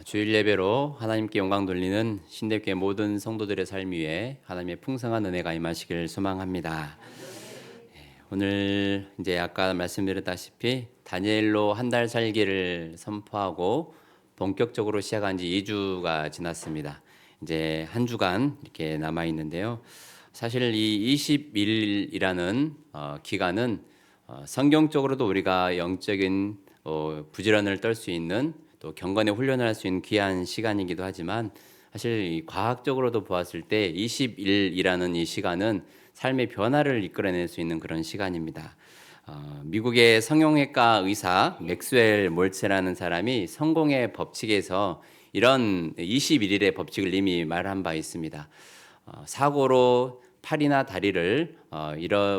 주일 예배로 하나님께 영광 돌리는 신대교회 모든 성도들의 삶 위에 하나님의 풍성한 은혜가 임하시길 소망합니다. 오늘 이제 아까 말씀드렸다시피 다니엘로 한 달 살기를 선포하고 본격적으로 시작한 지 2주가 지났습니다. 이제 한 주간 이렇게 남아 있는데요. 사실 이 21일이라는 기간은 성경적으로도 우리가 영적인 부지런을 떨 수 있는 또 경건의 훈련을 할 수 있는 귀한 시간이기도 하지만 사실 이 과학적으로도 보았을 때 20일이라는 이 시간은 삶의 변화를 이끌어낼 수 있는 그런 시간입니다. 미국의 성형외과 의사 맥스웰 몰츠라는 사람이 성공의 법칙에서 이런 21일의 법칙을 이미 말한 바 있습니다. 사고로 팔이나 다리를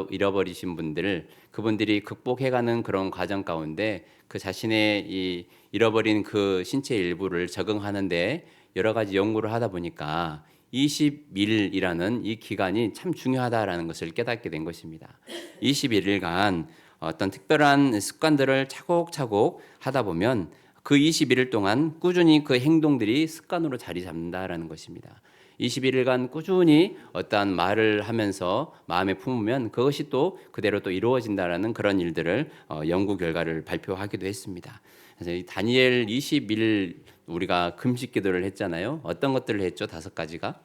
잃어버리신 분들, 그분들이 극복해가는 그런 과정 가운데 그 자신의 이 잃어버린 그 신체 일부를 적응하는데 여러 가지 연구를 하다 보니까 20일이라는 이 기간이 참 중요하다라는 것을 깨닫게 된 것입니다. 21일간 어떤 특별한 습관들을 차곡차곡 하다 보면 그 21일 동안 꾸준히 그 행동들이 습관으로 자리 잡는다라는 것입니다. 21일간 꾸준히 어떠한 말을 하면서 마음에 품으면 그것이 또 그대로 또 이루어진다라는 그런 일들을 연구 결과를 발표하기도 했습니다. 그래서 이 다니엘 21일 우리가 금식 기도를 했잖아요. 어떤 것들을 했죠? 5가지가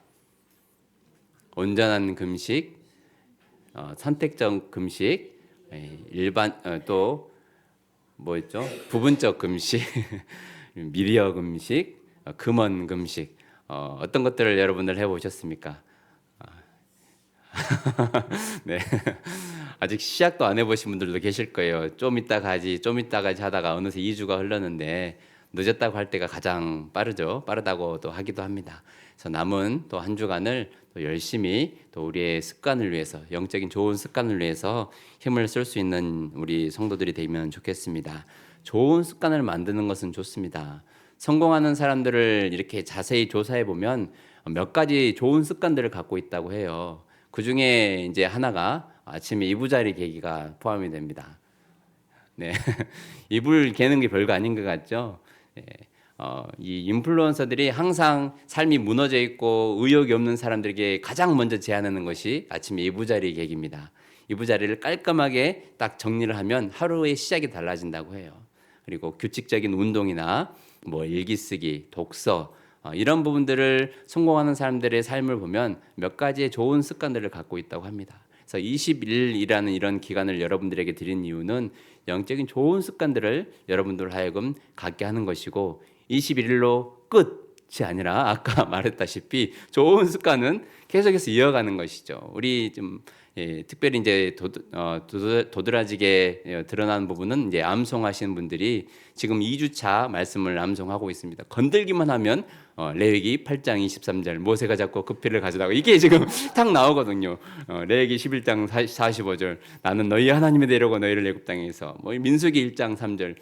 온전한 금식, 선택적 금식, 일반 또 뭐였죠? 부분적 금식, 미리어 금식, 금원 금식. 어떤 것들을 여러분들 해보셨습니까? 네. 아직 시작도 안 해보신 분들도 계실 거예요. 좀 이따 가지, 좀 이따 가지 하다가 어느새 2주가 흘렀는데 늦었다고 할 때가 가장 빠르죠. 빠르다고도 하기도 합니다. 그래서 남은 또 한 주간을 또 열심히 또 우리의 습관을 위해서, 영적인 좋은 습관을 위해서 힘을 쓸 수 있는 우리 성도들이 되면 좋겠습니다. 좋은 습관을 만드는 것은 좋습니다. 성공하는 사람들을 이렇게 자세히 조사해 보면 몇 가지 좋은 습관들을 갖고 있다고 해요. 그 중에 이제 하나가 아침에 이부자리 개기가 포함이 됩니다. 네, 이불 개는 게 별거 아닌 것 같죠? 네. 이 인플루언서들이 항상 삶이 무너져 있고 의욕이 없는 사람들에게 가장 먼저 제안하는 것이 아침에 이부자리 개기입니다. 이부자리를 깔끔하게 딱 정리를 하면 하루의 시작이 달라진다고 해요. 그리고 규칙적인 운동이나 뭐 일기 쓰기, 독서 이런 부분들을 성공하는 사람들의 삶을 보면 몇 가지의 좋은 습관들을 갖고 있다고 합니다. 그래서 20일이라는 이런 기간을 여러분들에게 드린 이유는 영적인 좋은 습관들을 여러분들 하여금 갖게 하는 것이고 21일로 끝이 아니라 아까 말했다시피 좋은 습관은 계속해서 이어가는 것이죠. 우리 좀 특별히 이제 도드라지게 드러나는 부분은 이제 암송하시는 분들이 지금 2주차 말씀을 암송하고 있습니다. 건들기만 하면 레위기 8장 23절 모세가 잡고 그 피를 가져다가 이게 지금 딱 나오거든요. 레위기 11장 45절 나는 너희 하나님이 되려고 너희를 애굽 땅에서 뭐 민수기 1장 3절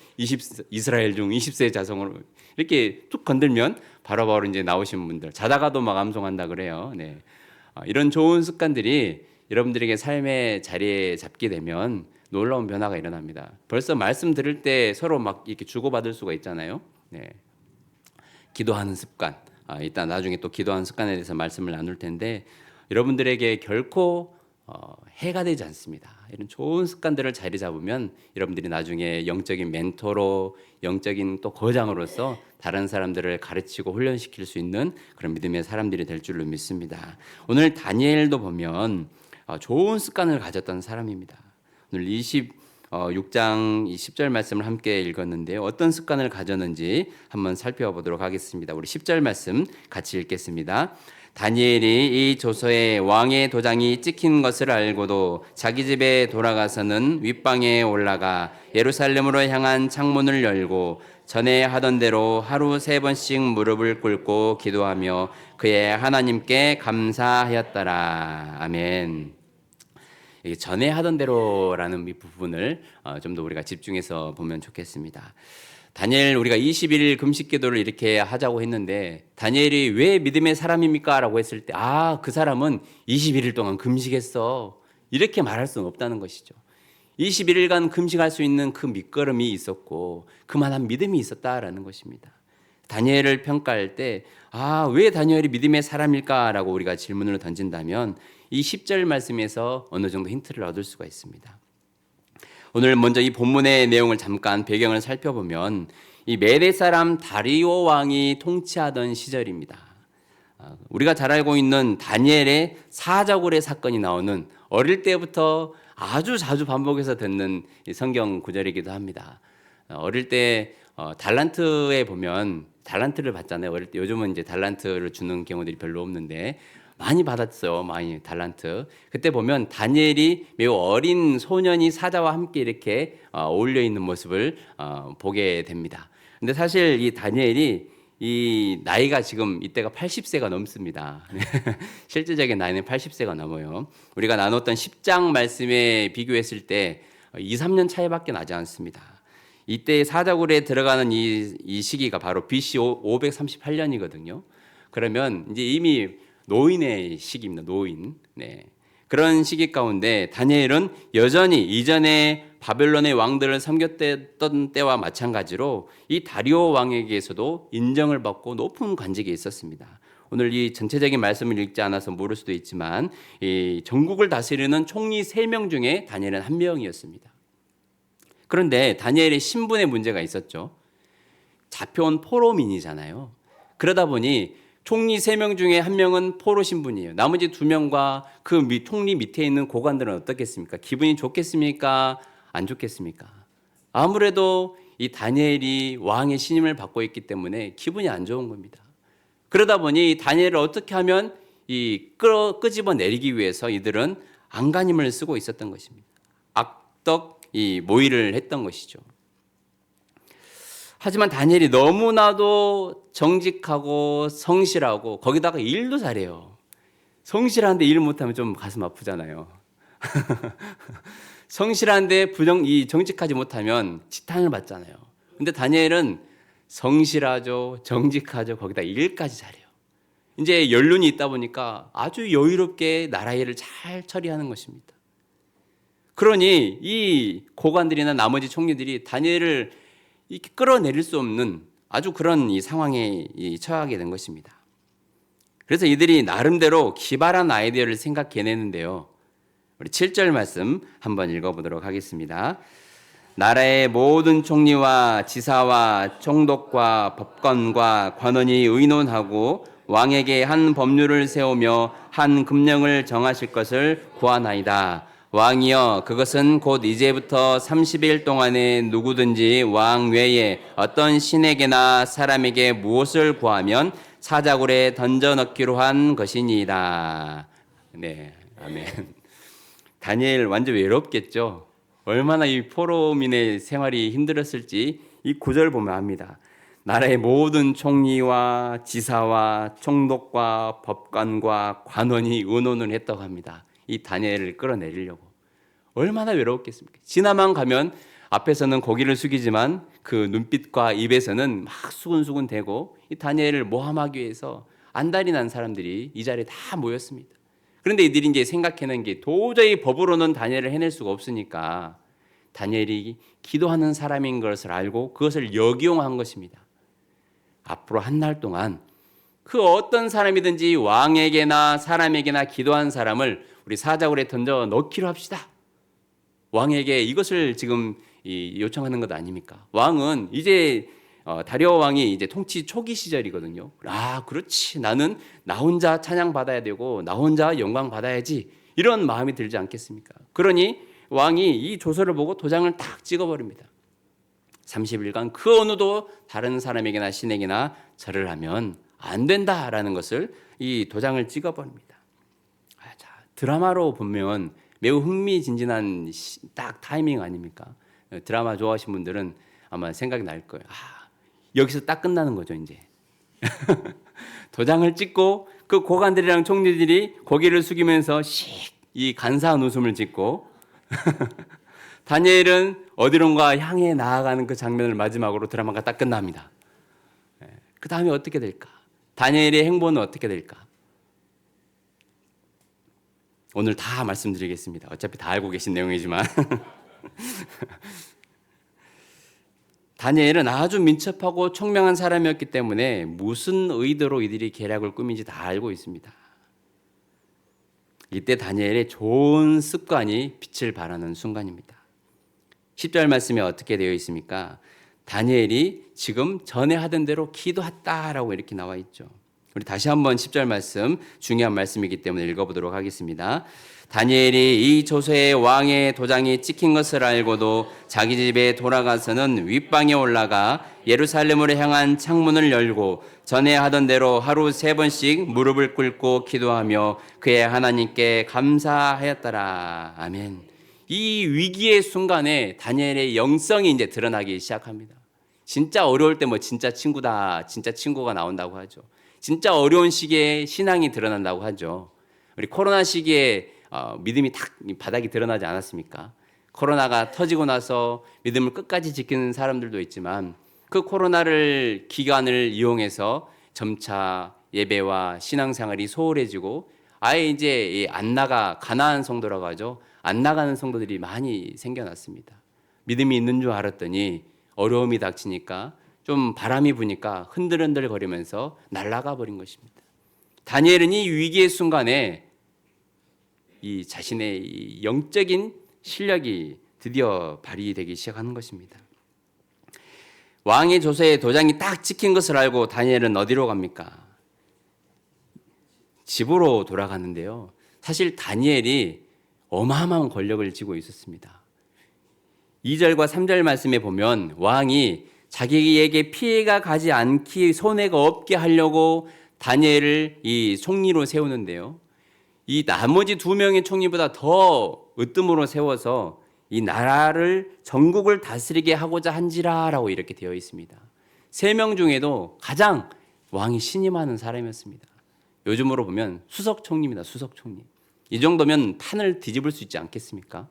이스라엘 중 20세 자손으로 이렇게 툭 건들면 바로바로 이제 나오신 분들 자다가도 막 암송한다 그래요. 네. 이런 좋은 습관들이 여러분들에게 삶의 자리에 잡게 되면 놀라운 변화가 일어납니다. 벌써 말씀 들을 때 서로 막 이렇게 주고받을 수가 있잖아요. 네. 기도하는 습관. 일단 나중에 또 기도하는 습관에 대해서 말씀을 나눌 텐데 여러분들에게 결코 해가 되지 않습니다. 이런 좋은 습관들을 자리 잡으면 여러분들이 나중에 영적인 멘토로 영적인 또 거장으로서 다른 사람들을 가르치고 훈련시킬 수 있는 그런 믿음의 사람들이 될 줄로 믿습니다. 오늘 다니엘도 보면 좋은 습관을 가졌던 사람입니다. 오늘 26장 10절 말씀을 함께 읽었는데요. 어떤 습관을 가졌는지 한번 살펴보도록 하겠습니다. 우리 10절 말씀 같이 읽겠습니다. 다니엘이 이 조서에 왕의 도장이 찍힌 것을 알고도 자기 집에 돌아가서는 윗방에 올라가 예루살렘으로 향한 창문을 열고 전에 하던 대로 하루 3번씩 무릎을 꿇고 기도하며 그의 하나님께 감사하였더라. 아멘. 전에 하던 대로라는 이 부분을 좀 더 우리가 집중해서 보면 좋겠습니다. 다니엘 우리가 21일 금식 기도를 이렇게 하자고 했는데 다니엘이 왜 믿음의 사람입니까? 라고 했을 때 그 사람은 21일 동안 금식했어. 이렇게 말할 수는 없다는 것이죠. 21일간 금식할 수 있는 그 밑거름이 있었고 그만한 믿음이 있었다라는 것입니다. 다니엘을 평가할 때 왜 다니엘이 믿음의 사람일까라고 우리가 질문을 던진다면 이 10절 말씀에서 어느 정도 힌트를 얻을 수가 있습니다. 오늘 먼저 이 본문의 내용을 잠깐 배경을 살펴보면 이 메대 사람 다리오 왕이 통치하던 시절입니다. 우리가 잘 알고 있는 다니엘의 사자굴의 사건이 나오는 어릴 때부터 아주 자주 반복해서 듣는 성경 구절이기도 합니다. 어릴 때 달란트에 보면 달란트를 받잖아요. 어릴 때 요즘은 이제 달란트를 주는 경우들이 별로 없는데 많이 받았어요. 많이 달란트. 그때 보면 다니엘이 매우 어린 소년이 사자와 함께 이렇게 어울려 있는 모습을 보게 됩니다. 근데 사실 이 다니엘이 이 나이가 지금 이때가 80세가 넘습니다. 실질적인 나이는 80세가 넘어요. 우리가 나눴던 10장 말씀에 비교했을 때 2, 3년 차이밖에 나지 않습니다. 이때 사자굴에 들어가는 이 시기가 바로 BC 538년이거든요. 그러면 이제 이미 노인의 시기입니다. 노인. 네. 그런 시기 가운데 다니엘은 여전히 이전에 바벨론의 왕들을 섬겼던 때와 마찬가지로 이 다리오 왕에게서도 인정을 받고 높은 관직에 있었습니다. 오늘 이 전체적인 말씀을 읽지 않아서 모를 수도 있지만 이 전국을 다스리는 총리 3명 중에 다니엘은 1명이었습니다. 그런데 다니엘의 신분에 문제가 있었죠. 잡혀온 포로민이잖아요. 그러다 보니 총리 3명 중에 1명은 포로 신분이에요. 나머지 2명과 그 총리 밑에 있는 고관들은 어떻겠습니까? 기분이 좋겠습니까? 안 좋겠습니까? 아무래도 이 다니엘이 왕의 신임을 받고 있기 때문에 기분이 안 좋은 겁니다. 그러다 보니 다니엘을 어떻게 하면 끄집어 내리기 위해서 이들은 안간힘을 쓰고 있었던 것입니다. 악덕 모의를 했던 것이죠. 하지만 다니엘이 너무나도 정직하고 성실하고 거기다가 일도 잘해요. 성실한데 일 못하면 좀 가슴 아프잖아요. 성실한데 정직하지 못하면 지탄을 받잖아요. 근데 다니엘은 성실하죠, 정직하죠, 거기다 일까지 잘해요. 이제 연륜이 있다 보니까 아주 여유롭게 나라 일을 잘 처리하는 것입니다. 그러니 이 고관들이나 나머지 총리들이 다니엘을 이렇게 끌어내릴 수 없는 아주 그런 이 상황에 처하게 된 것입니다. 그래서 이들이 나름대로 기발한 아이디어를 생각해내는데요. 우리 7절 말씀 한번 읽어보도록 하겠습니다. 나라의 모든 총리와 지사와 총독과 법관과 관원이 의논하고 왕에게 한 법률을 세우며 한 금령을 정하실 것을 구하나이다. 왕이여, 그것은 곧 이제부터 30일 동안에 누구든지 왕 외에 어떤 신에게나 사람에게 무엇을 구하면 사자굴에 던져 넣기로 한 것이니이다. 네, 아멘. 다니엘 완전 외롭겠죠. 얼마나 이 포로민의 생활이 힘들었을지 이 구절 보면 압니다. 나라의 모든 총리와 지사와 총독과 법관과 관원이 의논을 했다고 합니다. 이 다니엘을 끌어내리려고. 얼마나 외로웠겠습니까? 지나만 가면 앞에서는 고개를 숙이지만 그 눈빛과 입에서는 막 수근수근 대고 이 다니엘을 모함하기 위해서 안달이 난 사람들이 이 자리에 다 모였습니다. 그런데 이들이 이제 생각해낸 게 도저히 법으로는 다니엘을 해낼 수가 없으니까 다니엘이 기도하는 사람인 것을 알고 그것을 역이용한 것입니다. 앞으로 한 달 동안 그 어떤 사람이든지 왕에게나 사람에게나 기도한 사람을 우리 사자굴에 던져 넣기로 합시다. 왕에게 이것을 지금 요청하는 것 아닙니까? 왕은 이제 다리오 왕이 이제 통치 초기 시절이거든요. 그렇지. 나는 나 혼자 찬양 받아야 되고 나 혼자 영광 받아야지. 이런 마음이 들지 않겠습니까? 그러니 왕이 이 조서를 보고 도장을 딱 찍어버립니다. 30일간 그 어느도 다른 사람에게나 신에게나 절을 하면 안 된다라는 것을 이 도장을 찍어버립니다. 자, 드라마로 보면 매우 흥미진진한 딱 타이밍 아닙니까? 드라마 좋아하시는 분들은 아마 생각이 날 거예요. 여기서 딱 끝나는 거죠, 이제. 도장을 찍고 그 고관들이랑 총리들이 고개를 숙이면서 이 간사한 웃음을 짓고 다니엘은 어디론가 향해 나아가는 그 장면을 마지막으로 드라마가 딱 끝납니다. 그 다음에 어떻게 될까? 다니엘의 행보는 어떻게 될까? 오늘 다 말씀드리겠습니다. 어차피 다 알고 계신 내용이지만 다니엘은 아주 민첩하고 총명한 사람이었기 때문에 무슨 의도로 이들이 계략을 꾸민지 다 알고 있습니다. 이때 다니엘의 좋은 습관이 빛을 발하는 순간입니다. 10절 말씀에 어떻게 되어 있습니까? 다니엘이 지금 전에 하던 대로 기도했다라고 이렇게 나와 있죠. 우리 다시 한번 10절 말씀, 중요한 말씀이기 때문에 읽어보도록 하겠습니다. 다니엘이 이 조서에 왕의 도장이 찍힌 것을 알고도 자기 집에 돌아가서는 윗방에 올라가 예루살렘으로 향한 창문을 열고 전에 하던 대로 하루 3번씩 무릎을 꿇고 기도하며 그의 하나님께 감사하였더라. 아멘. 이 위기의 순간에 다니엘의 영성이 이제 드러나기 시작합니다. 진짜 어려울 때 뭐 진짜 친구다, 진짜 친구가 나온다고 하죠. 진짜 어려운 시기에 신앙이 드러난다고 하죠. 우리 코로나 시기에 믿음이 딱 바닥이 드러나지 않았습니까? 코로나가 터지고 나서 믿음을 끝까지 지키는 사람들도 있지만 그 코로나를 기간을 이용해서 점차 예배와 신앙생활이 소홀해지고 아예 이제 안 나가 가나안 성도라고 하죠. 안 나가는 성도들이 많이 생겨났습니다. 믿음이 있는 줄 알았더니 어려움이 닥치니까 좀 바람이 부니까 흔들흔들 거리면서 날아가 버린 것입니다. 다니엘은 이 위기의 순간에 이 자신의 이 영적인 실력이 드디어 발휘되기 시작하는 것입니다. 왕의 조서에 도장이 딱 찍힌 것을 알고 다니엘은 어디로 갑니까? 집으로 돌아가는데요. 사실 다니엘이 어마어마한 권력을 쥐고 있었습니다. 2절과 3절 말씀에 보면 왕이 자기에게 피해가 가지 않기 손해가 없게 하려고 다니엘을 이 총리로 세우는데요. 이 나머지 2명의 총리보다 더 으뜸으로 세워서 이 나라를 전국을 다스리게 하고자 한지라라고 이렇게 되어 있습니다. 3명 중에도 가장 왕이 신임하는 사람이었습니다. 요즘으로 보면 수석 총리입니다. 수석 총리. 이 정도면 판을 뒤집을 수 있지 않겠습니까?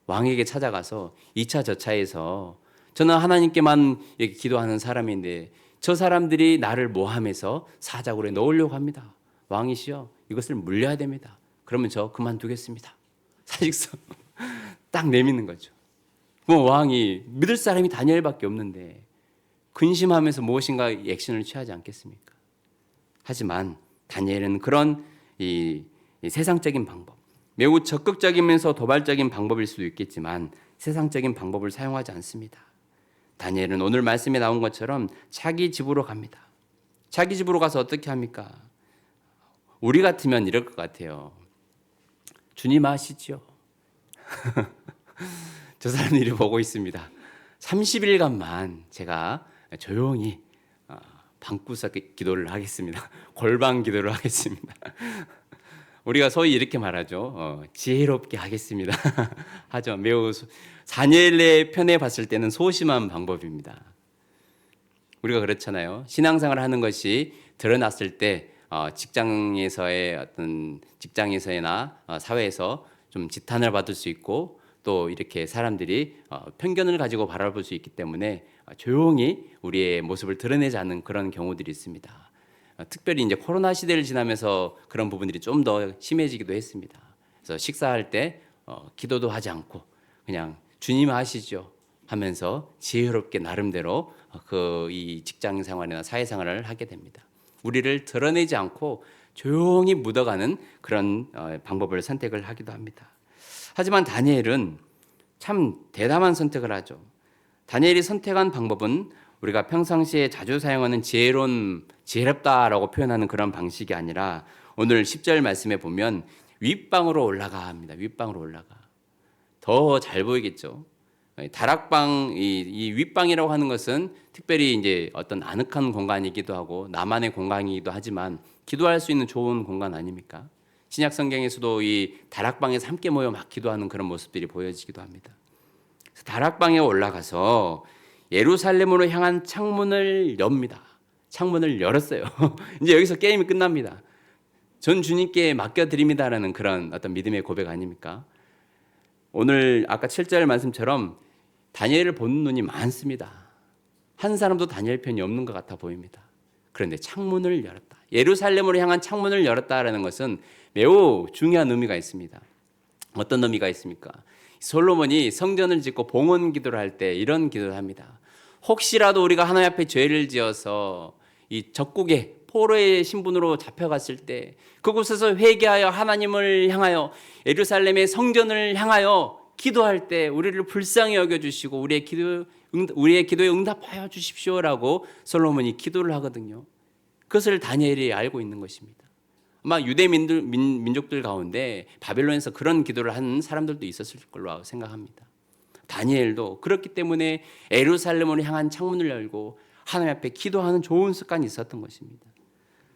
왕에게 찾아가서 2차 저차에서 저는 하나님께만 이렇게 기도하는 사람인데 저 사람들이 나를 모함해서 사자굴에 넣으려고 합니다. 왕이시여 이것을 물려야 됩니다. 그러면 저 그만두겠습니다. 사직서 딱 내미는 거죠. 뭐 왕이 믿을 사람이 다니엘밖에 없는데 근심하면서 무엇인가 액션을 취하지 않겠습니까? 하지만 다니엘은 그런 이 세상적인 방법, 매우 적극적이면서 도발적인 방법일 수도 있겠지만 세상적인 방법을 사용하지 않습니다. 다니엘은 오늘 말씀에 나온 것처럼 자기 집으로 갑니다. 자기 집으로 가서 어떻게 합니까? 우리 같으면 이럴 것 같아요. 주님 아시죠? 저 사람들이 보고 있습니다. 30일간만 제가 조용히 방구석 기도를 하겠습니다. 골방 기도를 하겠습니다. 우리가 소위 이렇게 말하죠. 지혜롭게 하겠습니다. 하죠. 매우 다니엘의 편에 봤을 때는 소심한 방법입니다. 우리가 그렇잖아요. 신앙생활을 하는 것이 드러났을 때 직장에서의 어떤 직장에서나 사회에서 좀 지탄을 받을 수 있고 또 이렇게 사람들이 편견을 가지고 바라볼 수 있기 때문에 조용히 우리의 모습을 드러내지 않는 그런 경우들이 있습니다. 특별히 이제 코로나 시대를 지나면서 그런 부분들이 좀 더 심해지기도 했습니다. 그래서 식사할 때 기도도 하지 않고 그냥 주님 아시죠 하면서 지혜롭게 나름대로 이 직장 생활이나 사회 생활을 하게 됩니다. 우리를 드러내지 않고 조용히 묻어가는 그런 방법을 선택을 하기도 합니다. 하지만 다니엘은 참 대담한 선택을 하죠. 다니엘이 선택한 방법은 우리가 평상시에 자주 사용하는 지혜롭다라고 표현하는 그런 방식이 아니라 오늘 10절 말씀에 보면 윗방으로 올라가 합니다. 윗방으로 올라가. 더 잘 보이겠죠. 다락방, 이 윗방이라고 하는 것은 특별히 이제 어떤 아늑한 공간이기도 하고 나만의 공간이기도 하지만 기도할 수 있는 좋은 공간 아닙니까? 신약 성경에서도 이 다락방에서 함께 모여 막 기도하는 그런 모습들이 보여지기도 합니다. 그래서 다락방에 올라가서 예루살렘으로 향한 창문을 엽니다. 창문을 열었어요. 이제 여기서 게임이 끝납니다. 전 주님께 맡겨드립니다라는 그런 어떤 믿음의 고백 아닙니까? 오늘 아까 7절 말씀처럼 다니엘을 보는 눈이 많습니다. 한 사람도 다니엘 편이 없는 것 같아 보입니다. 그런데 창문을 열었다. 예루살렘으로 향한 창문을 열었다라는 것은 매우 중요한 의미가 있습니다. 어떤 의미가 있습니까? 솔로몬이 성전을 짓고 봉헌 기도를 할 때 이런 기도를 합니다. 혹시라도 우리가 하나님 앞에 죄를 지어서 이 적국에 포로의 신분으로 잡혀갔을 때 그곳에서 회개하여 하나님을 향하여 예루살렘의 성전을 향하여 기도할 때 우리를 불쌍히 여겨주시고 우리의 기도에 응답하여 주십시오라고 솔로몬이 기도를 하거든요. 그것을 다니엘이 알고 있는 것입니다. 아마 유대 민족들 가운데 바벨론에서 그런 기도를 하는 사람들도 있었을 걸로 생각합니다. 다니엘도 그렇기 때문에 예루살렘을 향한 창문을 열고 하나님 앞에 기도하는 좋은 습관이 있었던 것입니다.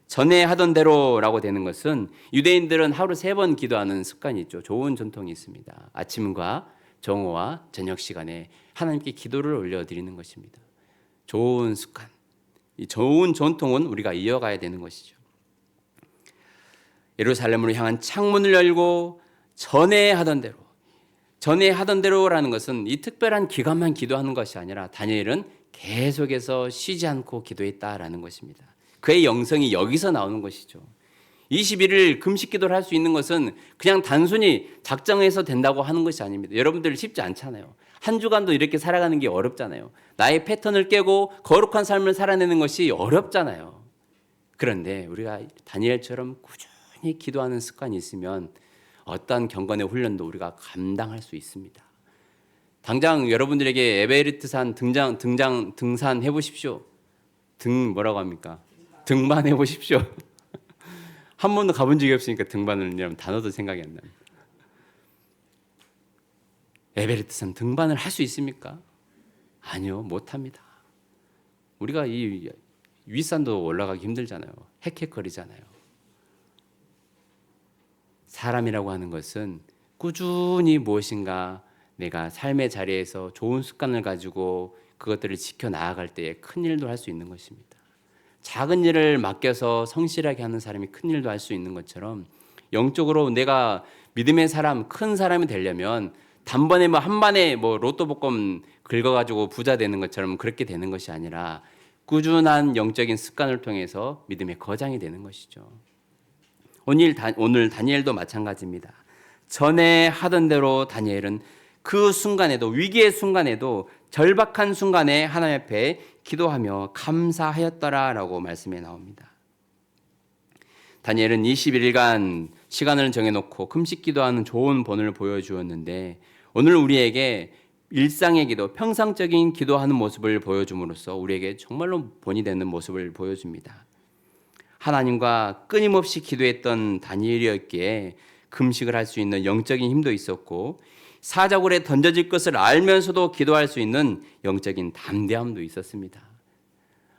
전에 하던 대로라고 되는 것은 유대인들은 하루 3번 기도하는 습관이 있죠. 좋은 전통이 있습니다. 아침과 정오와 저녁 시간에 하나님께 기도를 올려드리는 것입니다. 좋은 습관, 이 좋은 전통은 우리가 이어가야 되는 것이죠. 예루살렘으로 향한 창문을 열고 전에 하던 대로라는 것은 이 특별한 기간만 기도하는 것이 아니라 다니엘은 계속해서 쉬지 않고 기도했다라는 것입니다. 그의 영성이 여기서 나오는 것이죠. 21일 금식 기도를 할 수 있는 것은 그냥 단순히 작정해서 된다고 하는 것이 아닙니다. 여러분들 쉽지 않잖아요. 한 주간도 이렇게 살아가는 게 어렵잖아요. 나의 패턴을 깨고 거룩한 삶을 살아내는 것이 어렵잖아요. 그런데 우리가 다니엘처럼 꾸준히 기도하는 습관이 있으면 어떤 경건의 훈련도 우리가 감당할 수 있습니다. 당장 여러분들에게 에베레스트산 등산 해보십시오. 뭐라고 합니까? 등반 해보십시오. 한 번도 가본 적이 없으니까 등반을 단어도 생각이 안 납니다. 에베레스트산 등반을 할 수 있습니까? 아니요, 못합니다. 우리가 이 윗산도 올라가기 힘들잖아요. 헥헥거리잖아요. 사람이라고 하는 것은 꾸준히 무엇인가 내가 삶의 자리에서 좋은 습관을 가지고 그것들을 지켜 나아갈 때에 큰 일도 할 수 있는 것입니다. 작은 일을 맡겨서 성실하게 하는 사람이 큰 일도 할 수 있는 것처럼 영적으로 내가 믿음의 사람, 큰 사람이 되려면 단번에 한 번에 로또 복권 긁어가지고 부자 되는 것처럼 그렇게 되는 것이 아니라 꾸준한 영적인 습관을 통해서 믿음의 거장이 되는 것이죠. 오늘 다니엘도 마찬가지입니다. 전에 하던 대로 다니엘은 그 순간에도, 위기의 순간에도 절박한 순간에 하나님 앞에 기도하며 감사하였더라라고 말씀에 나옵니다. 다니엘은 21일간 시간을 정해놓고 금식 기도하는 좋은 본을 보여주었는데 오늘 우리에게 일상의 기도, 평상적인 기도하는 모습을 보여줌으로써 우리에게 정말로 본이 되는 모습을 보여줍니다. 하나님과 끊임없이 기도했던 다니엘이었기에 금식을 할 수 있는 영적인 힘도 있었고 사자굴에 던져질 것을 알면서도 기도할 수 있는 영적인 담대함도 있었습니다.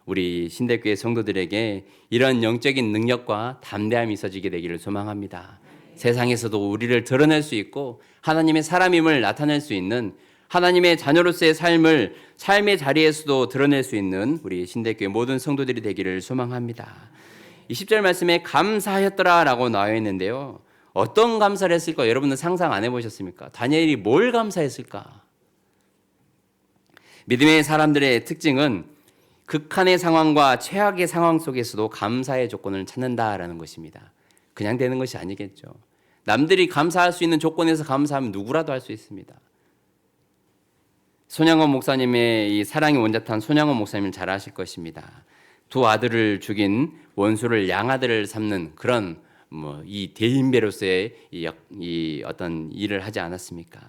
우리 신대교회 성도들에게 이런 영적인 능력과 담대함이 있어지게 되기를 소망합니다. 세상에서도 우리를 드러낼 수 있고 하나님의 사람임을 나타낼 수 있는 하나님의 자녀로서의 삶의 자리에서도 드러낼 수 있는 우리 신대교회 모든 성도들이 되기를 소망합니다. 20절 말씀에 감사하였더라라고 나와 있는데요. 어떤 감사를 했을까? 여러분은 상상 안 해보셨습니까? 다니엘이 뭘 감사했을까? 믿음의 사람들의 특징은 극한의 상황과 최악의 상황 속에서도 감사의 조건을 찾는다라는 것입니다. 그냥 되는 것이 아니겠죠. 남들이 감사할 수 있는 조건에서 감사하면 누구라도 할 수 있습니다. 손양원 목사님의 이 사랑의 원자탄 손양원 목사님을 잘 아실 것입니다. 2 아들을 죽인 원수를 양아들을 삼는 그런 이 대인배로서의 이 어떤 일을 하지 않았습니까?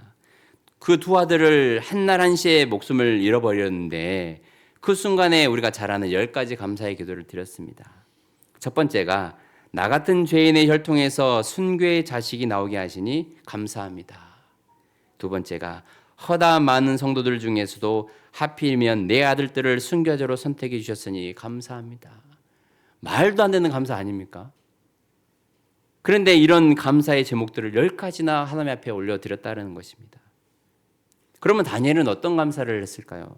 그 2 아들을 한날 한시에 목숨을 잃어버렸는데 그 순간에 우리가 잘 아는 10가지 감사의 기도를 드렸습니다. 첫 번째가 나 같은 죄인의 혈통에서 순교의 자식이 나오게 하시니 감사합니다. 두 번째가 허다 많은 성도들 중에서도 하필이면 내 아들들을 순교자로 선택해 주셨으니 감사합니다. 말도 안 되는 감사 아닙니까? 그런데 이런 감사의 제목들을 10가지나 하나님 앞에 올려드렸다는 것입니다. 그러면 다니엘은 어떤 감사를 했을까요?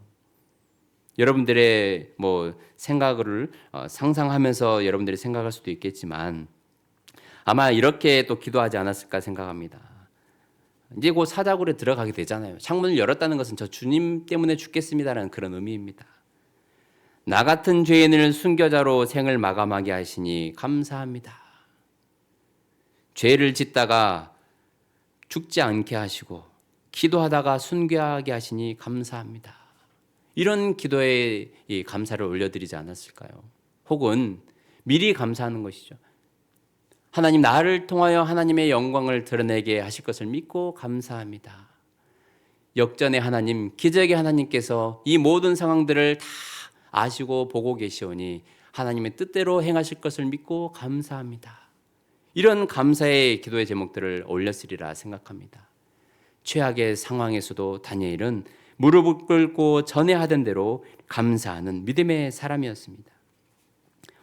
여러분들의 생각을 상상하면서 여러분들이 생각할 수도 있겠지만 아마 이렇게 또 기도하지 않았을까 생각합니다. 이제 곧 사자굴에 들어가게 되잖아요. 창문을 열었다는 것은 저 주님 때문에 죽겠습니다라는 그런 의미입니다. 나 같은 죄인을 순교자로 생을 마감하게 하시니 감사합니다. 죄를 짓다가 죽지 않게 하시고 기도하다가 순교하게 하시니 감사합니다. 이런 기도에 이 감사를 올려드리지 않았을까요? 혹은 미리 감사하는 것이죠. 하나님, 나를 통하여 하나님의 영광을 드러내게 하실 것을 믿고 감사합니다. 역전의 하나님, 기적의 하나님께서 이 모든 상황들을 다 아시고 보고 계시오니 하나님의 뜻대로 행하실 것을 믿고 감사합니다. 이런 감사의 기도의 제목들을 올렸으리라 생각합니다. 최악의 상황에서도 다니엘은 무릎을 꿇고 전에 하던 대로 감사하는 믿음의 사람이었습니다.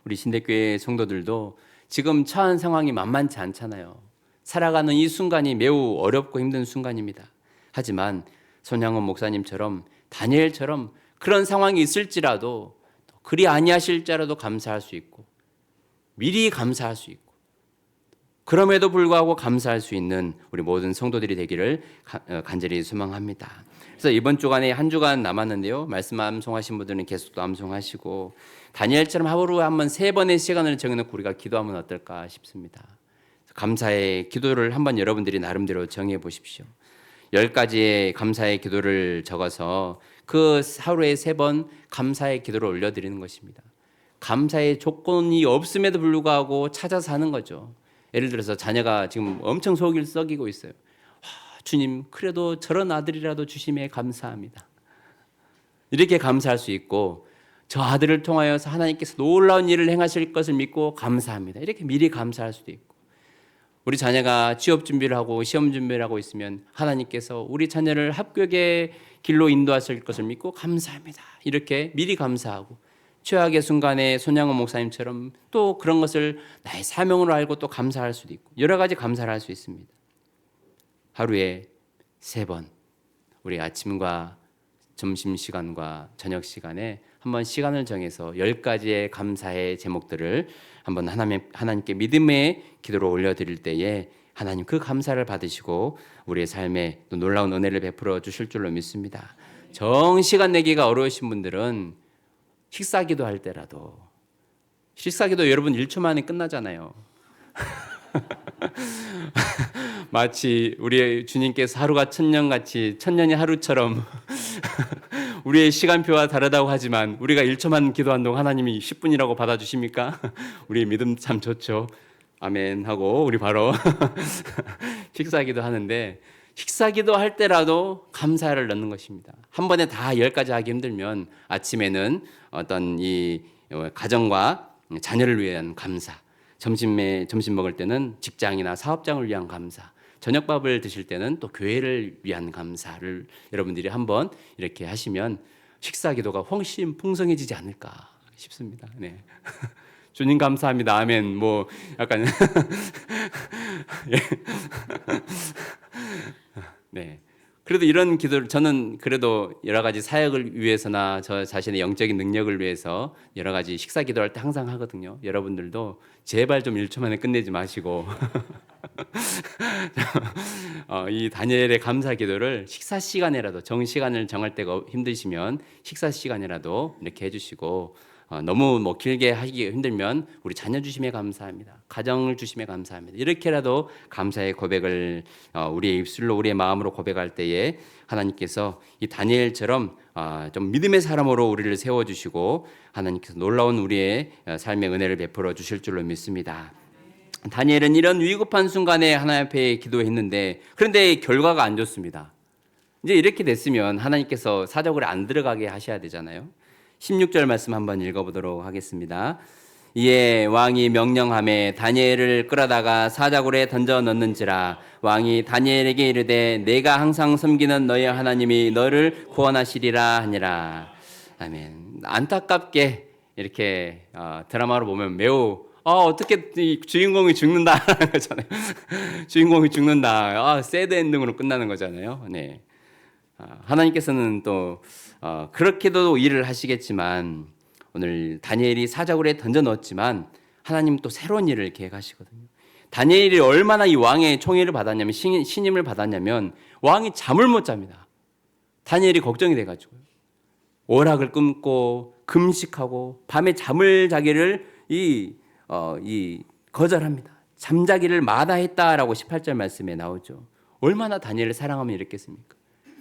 우리 신대교회 성도들도 지금 처한 상황이 만만치 않잖아요. 살아가는 이 순간이 매우 어렵고 힘든 순간입니다. 하지만 손양원 목사님처럼 다니엘처럼 그런 상황이 있을지라도 그리 아니하실지라도 감사할 수 있고 미리 감사할 수 있고 그럼에도 불구하고 감사할 수 있는 우리 모든 성도들이 되기를 간절히 소망합니다. 그래서 이번 주간에 한 주간 남았는데요. 말씀 암송하신 분들은 계속 또 암송하시고 다니엘처럼 하루에 한번 3번의 시간을 정해놓고 우리가 기도하면 어떨까 싶습니다. 감사의 기도를 한번 여러분들이 나름대로 정해 보십시오. 10가지의 감사의 기도를 적어서 그 하루에 3번 감사의 기도를 올려드리는 것입니다. 감사의 조건이 없음에도 불구하고 찾아서 하는 거죠. 예를 들어서 자녀가 지금 엄청 속이 썩이고 있어요. 주님, 그래도 저런 아들이라도 주심에 감사합니다. 이렇게 감사할 수 있고 저 아들을 통하여서 하나님께서 놀라운 일을 행하실 것을 믿고 감사합니다. 이렇게 미리 감사할 수도 있고 우리 자녀가 취업 준비를 하고 시험 준비를 하고 있으면 하나님께서 우리 자녀를 합격의 길로 인도하실 것을 믿고 감사합니다. 이렇게 미리 감사하고 최악의 순간에 손양원 목사님처럼 또 그런 것을 나의 사명으로 알고 또 감사할 수도 있고 여러 가지 감사를 할 수 있습니다. 하루에 3번 우리 아침과 점심시간과 저녁시간에 한번 시간을 정해서 10가지의 감사의 제목들을 한번 하나님께 믿음의 기도로 올려드릴 때에 하나님 그 감사를 받으시고 우리의 삶에 또 놀라운 은혜를 베풀어 주실 줄로 믿습니다. 정시간 내기가 어려우신 분들은 식사기도 할 때라도 식사기도 여러분 1초 만에 끝나잖아요. 마치 우리 주님께서 하루가 천년같이 천년이 하루처럼 우리의 시간표와 다르다고 하지만 우리가 1초만 기도한 동안 하나님이 10분이라고 받아주십니까? 우리의 믿음 참 좋죠. 아멘 하고 우리 바로 식사기도 하는데 식사기도 할 때라도 감사를 넣는 것입니다. 한 번에 다 10가지 하기 힘들면 아침에는 어떤 이 가정과 자녀를 위한 감사, 점심 먹을 때는 직장이나 사업장을 위한 감사, 저녁밥을 드실 때는 또 교회를 위한 감사를 여러분들이 한번 이렇게 하시면 식사기도가 훨씬 풍성해지지 않을까 싶습니다. 네. 주님 감사합니다. 아멘. 뭐 약간 네. 그래도 이런 기도를 저는 그래도 여러 가지 사역을 위해서나 저 자신의 영적인 능력을 위해서 여러 가지 식사 기도할 때 항상 하거든요. 여러분들도 제발 좀 1초 만에 끝내지 마시고 이 다니엘의 감사 기도를 식사 시간에라도 정시간을 정할 때가 힘드시면 식사 시간이라도 이렇게 해주시고 너무 뭐 길게 하기 힘들면 우리 자녀 주심에 감사합니다. 가정을 주심에 감사합니다. 이렇게라도 감사의 고백을 우리의 입술로 우리의 마음으로 고백할 때에 하나님께서 이 다니엘처럼 좀 믿음의 사람으로 우리를 세워주시고 하나님께서 놀라운 우리의 삶의 은혜를 베풀어 주실 줄로 믿습니다. 다니엘은 이런 위급한 순간에 하나님 앞에 기도했는데 그런데 결과가 안 좋습니다. 이제 이렇게 됐으면 하나님께서 사적으로 안 들어가게 하셔야 되잖아요. 16절 말씀 한번 읽어보도록 하겠습니다. 이에 왕이 명령하매 다니엘을 끌어다가 사자굴에 던져 넣는지라 왕이 다니엘에게 이르되 내가 항상 섬기는 너의 하나님이 너를 구원하시리라 하니라. 아멘. 안타깝게 이렇게 드라마로 보면 매우 어떻게 이 주인공이 죽는다라는 거잖아요. 주인공이 죽는다. 새드 엔딩으로 끝나는 거잖아요. 네. 하나님께서는 또 그렇게도 일을 하시겠지만 오늘 다니엘이 사자굴에 던져 넣었지만 하나님 또 새로운 일을 계획하시거든요. 다니엘이 얼마나 이 왕의 총애를 받았냐면 신임을 받았냐면 왕이 잠을 못 잡니다. 다니엘이 걱정이 돼가지고요. 오락을 끊고 금식하고 밤에 잠을 자기를 거절합니다. 잠자기를 마다했다라고 18절 말씀에 나오죠. 얼마나 다니엘을 사랑하면 이랬겠습니까?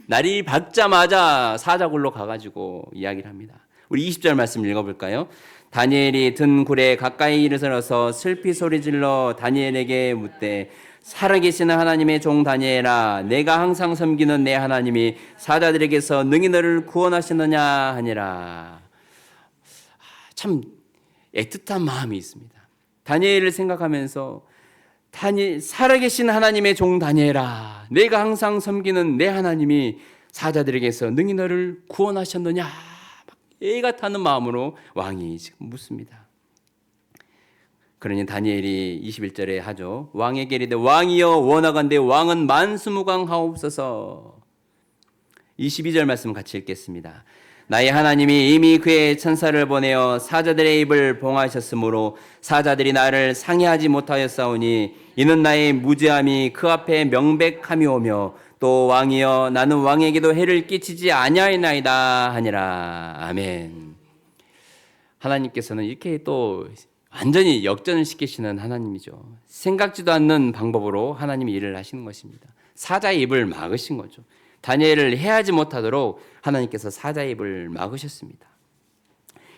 날이 밝자마자 사자굴로 가가지고 이야기를 합니다. 우리 20절 말씀 읽어볼까요? 다니엘이 든 굴에 가까이 이르러서 슬피 소리질러 다니엘에게 묻되 살아계시는 하나님의 종 다니엘아, 내가 항상 섬기는 내 하나님이 사자들에게서 능히 너를 구원하시느냐 하니라. 참 애틋한 마음이 있습니다. 다니엘을 생각하면서 살아계신 하나님의 종 다니엘아, 내가 항상 섬기는 내 하나님이 사자들에게서 능히 너를 구원하셨느냐, 애가 타는 마음으로 왕이 지금 묻습니다. 그러니 다니엘이 21절에 하죠. 왕에게 이르되 왕이여 원하건대 왕은 만수무강하옵소서. 22절 말씀 같이 읽겠습니다. 나의 하나님이 이미 그의 천사를 보내어 사자들의 입을 봉하셨으므로 사자들이 나를 상해하지 못하였사오니 이는 나의 무죄함이 그 앞에 명백함이오며 또 왕이여 나는 왕에게도 해를 끼치지 아니하였나이다 하니라. 아멘. 하나님께서는 이렇게 또 완전히 역전을 시키시는 하나님이죠. 생각지도 않는 방법으로 하나님이 일을 하시는 것입니다. 사자의 입을 막으신 거죠. 다니엘을 해하지 못하도록 하나님께서 사자의 입을 막으셨습니다.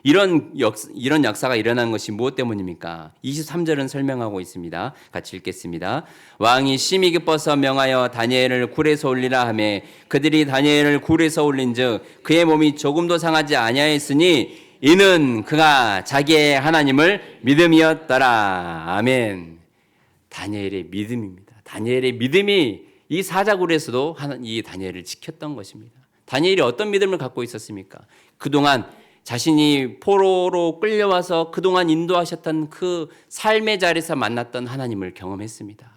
이런 역사가 일어난 것이 무엇 때문입니까? 23절은 설명하고 있습니다. 같이 읽겠습니다. 왕이 심히 기뻐서 명하여 다니엘을 굴에서 올리라 하매 그들이 다니엘을 굴에서 올린즉 그의 몸이 조금도 상하지 아니하였으니 이는 그가 자기의 하나님을 믿음이었더라. 아멘. 다니엘의 믿음입니다. 다니엘의 믿음이 이 사자굴에서도 이 다니엘을 지켰던 것입니다. 다니엘이 어떤 믿음을 갖고 있었습니까? 그동안 자신이 포로로 끌려와서 그동안 인도하셨던 그 삶의 자리에서 만났던 하나님을 경험했습니다.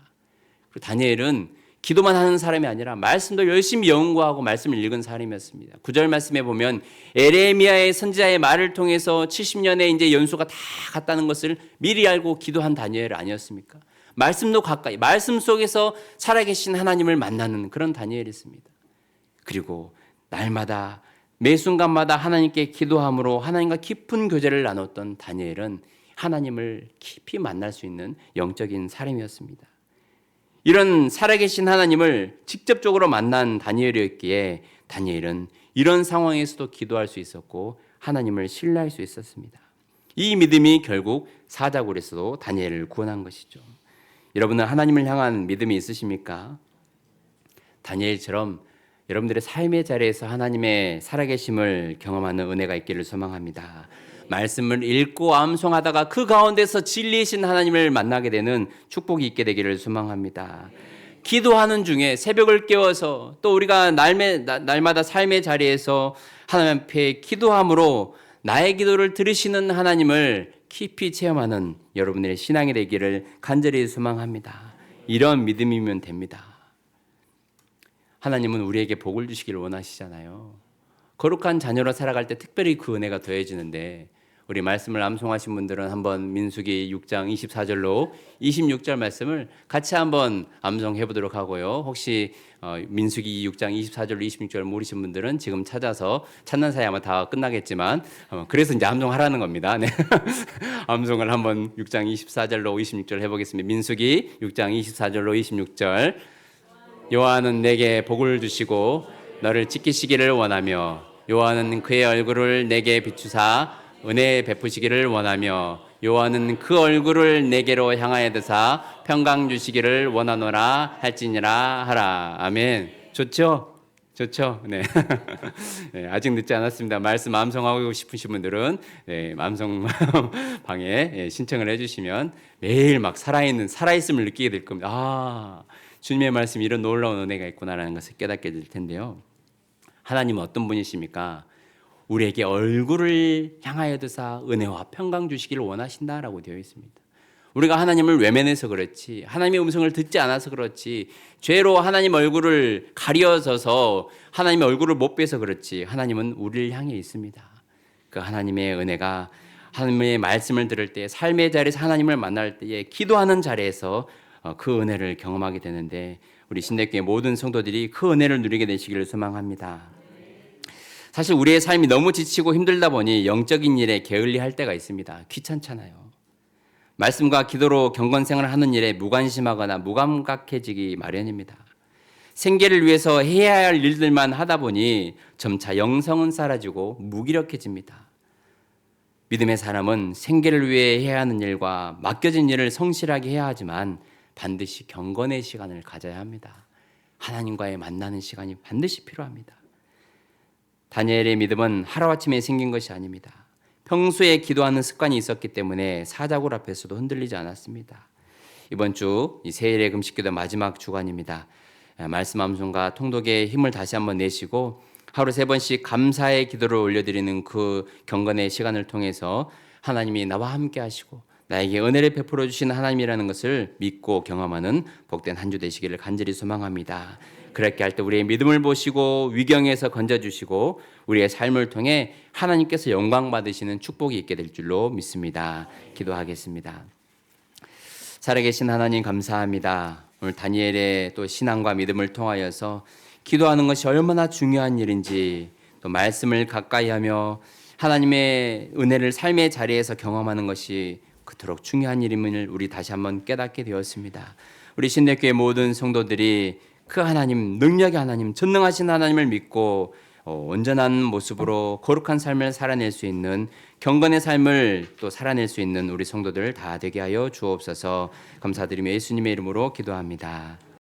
그리고 다니엘은 기도만 하는 사람이 아니라 말씀도 열심히 연구하고 말씀을 읽은 사람이었습니다. 9절 말씀에 보면 에레미야의 선지자의 말을 통해서 70년의 이제 연수가 다 갔다는 것을 미리 알고 기도한 다니엘 아니었습니까? 말씀도 가까이, 말씀 속에서 살아계신 하나님을 만나는 그런 다니엘이었습니다. 그리고 날마다 매 순간마다 하나님께 기도함으로 하나님과 깊은 교제를 나눴던 다니엘은 하나님을 깊이 만날 수 있는 영적인 사람이었습니다. 이런 살아계신 하나님을 직접적으로 만난 다니엘이었기에 다니엘은 이런 상황에서도 기도할 수 있었고 하나님을 신뢰할 수 있었습니다. 이 믿음이 결국 사자굴에서도 다니엘을 구원한 것이죠. 여러분은 하나님을 향한 믿음이 있으십니까? 다니엘처럼 여러분들의 삶의 자리에서 하나님의 살아계심을 경험하는 은혜가 있기를 소망합니다. 말씀을 읽고 암송하다가 그 가운데서 진리이신 하나님을 만나게 되는 축복이 있게 되기를 소망합니다. 기도하는 중에 새벽을 깨워서 또 우리가 날마다 삶의 자리에서 하나님 앞에 기도함으로 나의 기도를 들으시는 하나님을 깊이 체험하는 여러분들의 신앙이 되기를 간절히 소망합니다. 이런 믿음이면 됩니다. 하나님은 우리에게 복을 주시기를 원하시잖아요. 거룩한 자녀로 살아갈 때 특별히 그 은혜가 더해지는데 우리 말씀을 암송하신 분들은 한번 민수기 6장 24절로 26절 말씀을 같이 한번 암송해 보도록 하고요. 혹시 민수기 6장 24절로 26절 모르신 분들은 지금 찾아서 찾는 사이 아마 다 끝나겠지만 그래서 이제 암송하라는 겁니다. 네. 암송을 한번 6장 24절로 26절 해보겠습니다. 민수기 6장 24절로 26절 여호와는 내게 복을 주시고 너를 지키시기를 원하며 여호와는 그의 얼굴을 내게 비추사 은혜 베푸시기를 원하며 여호와는 그 얼굴을 내게로 향하여 드사 평강 주시기를 원하노라 할지니라 하라. 아멘. 좋죠? 좋죠? 네. 네, 아직 늦지 않았습니다. 말씀 암송하고 싶으신 분들은 네, 암송 방에 신청을 해주시면 매일 막 살아있음을 느끼게 될 겁니다. 아, 주님의 말씀 이런 놀라운 은혜가 있구나라는 것을 깨닫게 될 텐데요. 하나님은 어떤 분이십니까? 우리에게 얼굴을 향하여 드사 은혜와 평강 주시기를 원하신다라고 되어 있습니다. 우리가 하나님을 외면해서 그렇지, 하나님의 음성을 듣지 않아서 그렇지, 죄로 하나님 얼굴을 가려져서 하나님의 얼굴을 못 뵈서 그렇지, 하나님은 우리를 향해 있습니다. 그 하나님의 은혜가 하나님의 말씀을 들을 때, 삶의 자리에서 하나님을 만날 때에 기도하는 자리에서 그 은혜를 경험하게 되는데 우리 신대교회 모든 성도들이 그 은혜를 누리게 되시기를 소망합니다. 사실 우리의 삶이 너무 지치고 힘들다 보니 영적인 일에 게을리할 때가 있습니다. 귀찮잖아요. 말씀과 기도로 경건생활을 하는 일에 무관심하거나 무감각해지기 마련입니다. 생계를 위해서 해야 할 일들만 하다 보니 점차 영성은 사라지고 무기력해집니다. 믿음의 사람은 생계를 위해 해야 하는 일과 맡겨진 일을 성실하게 해야 하지만 반드시 경건의 시간을 가져야 합니다. 하나님과의 만나는 시간이 반드시 필요합니다. 다니엘의 믿음은 하루아침에 생긴 것이 아닙니다. 평소에 기도하는 습관이 있었기 때문에 사자굴 앞에서도 흔들리지 않았습니다. 이번 주 이 세일의 금식기도 마지막 주간입니다. 말씀 암송과 통독의 힘을 다시 한번 내시고 하루 3번씩 감사의 기도를 올려드리는 그 경건의 시간을 통해서 하나님이 나와 함께 하시고 나에게 은혜를 베풀어 주시는 하나님이라는 것을 믿고 경험하는 복된 한 주 되시기를 간절히 소망합니다. 그렇게 할 때 우리의 믿음을 보시고 위경에서 건져주시고 우리의 삶을 통해 하나님께서 영광 받으시는 축복이 있게 될 줄로 믿습니다. 기도하겠습니다. 살아계신 하나님 감사합니다. 오늘 다니엘의 또 신앙과 믿음을 통하여서 기도하는 것이 얼마나 중요한 일인지 또 말씀을 가까이 하며 하나님의 은혜를 삶의 자리에서 경험하는 것이 그토록 중요한 일임을 우리 다시 한번 깨닫게 되었습니다. 우리 신대교회 모든 성도들이 그 하나님, 능력의 하나님, 전능하신 하나님을 믿고 온전한 모습으로 거룩한 삶을 살아낼 수 있는 경건의 삶을 또 살아낼 수 있는 우리 성도들 다 되게 하여 주옵소서. 감사드리며 예수님의 이름으로 기도합니다.